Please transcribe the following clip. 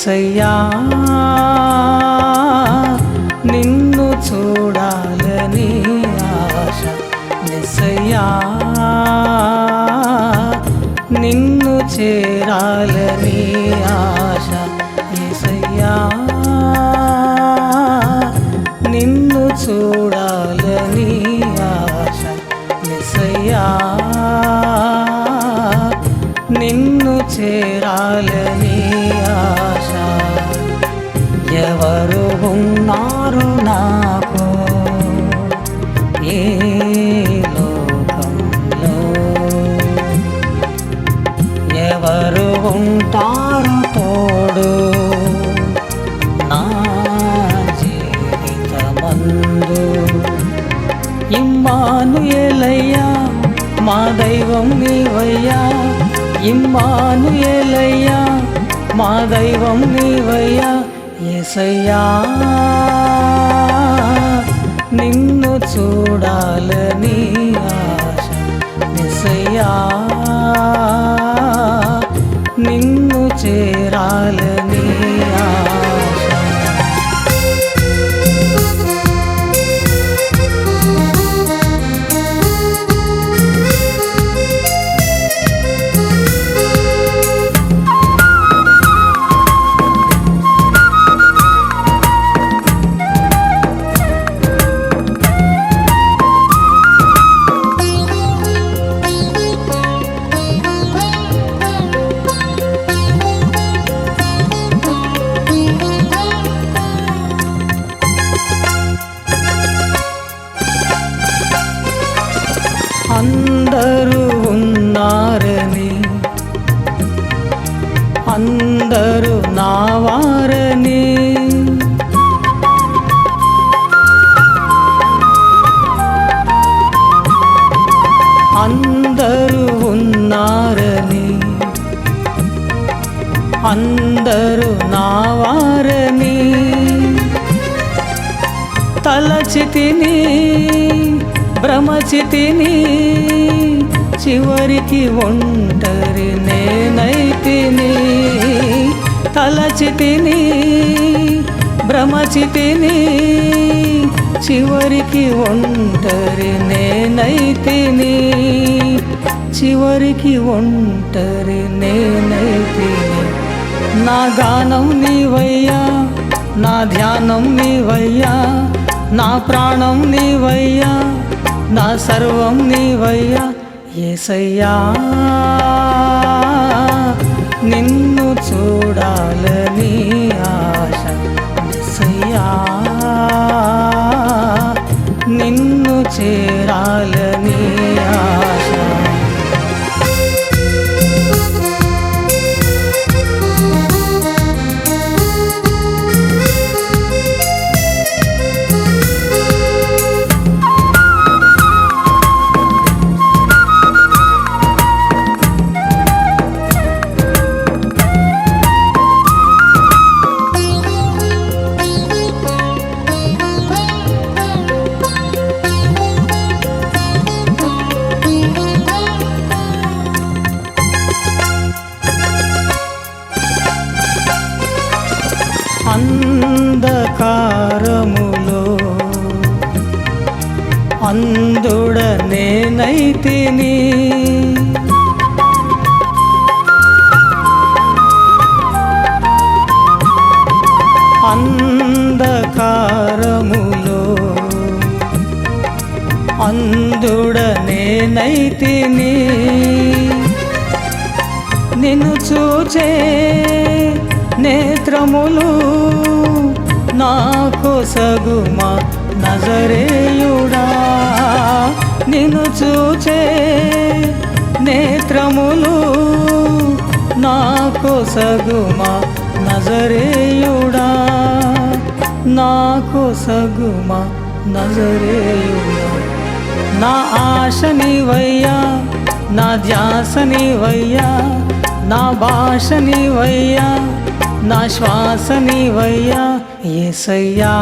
యేసయ్యా నిన్ను చూడాలని ఆశ, యేసయ్యా నిన్ను చేరాలని ఆశ, యేసయ్యా నిన్ను చూడాలని ఆశ, యేసయ్యా నిన్ను చేరాలని ఆశ. ఎవరు ఉన్నారు నాకు ఈ లోకంలో, ఎవరు ఉంటారు తోడు నా జీవితమందు? ఇమ్మానుయేలయ్యా మా దైవం నీవయ్యా, ఇమ్మానుయేలయ్యా మా దైవం నీవయ్యా, యేసయ్యా నిన్ను చూడాలని ఆశ, యేసయ్యా నిన్ను చేరాలని ఆశ. అందరూ ఉన్నారని, అందరూ నా వారని, అందరూ ఉన్నారని, అందరూ నా వారని తలచితిని, భ్రమచితిని, చివరికి ఒంటరి నేనైతిని. తలచితిని, భ్రమచితిని, చివరికి ఒంటరి నేనైతిని, చివరికి ఒంటరి నేనైతిని. నా గానం నీవయ్యా, నా ధ్యానం నీవయ్యా, నా ప్రాణం నీవయ్యా, నా సర్వం నీవయ్యా, యేసయ్యా నిన్ను చూడాలని ఆశ, యేసయ్యా నిన్ను చేరాలని ఆశ. అంధకారములో అంధుడ నేనైతిని, అంధకారములో అంధుడ నేనైతిని. నిన్ను చూచే నేత్రములు నాకు సగుమా నజరేయుడా, నిన్ను చూచే నేత్రములు నాకు సగుమా నజరేయుడా, నాకు సగుమా నజరేయుడా. నా ఆశ నీవయ్యా, నా ధ్యాస నీవయ్యా, నా భాష నీవయ్యా, నా శ్వాస నీవయ్యా, యేసయ్యా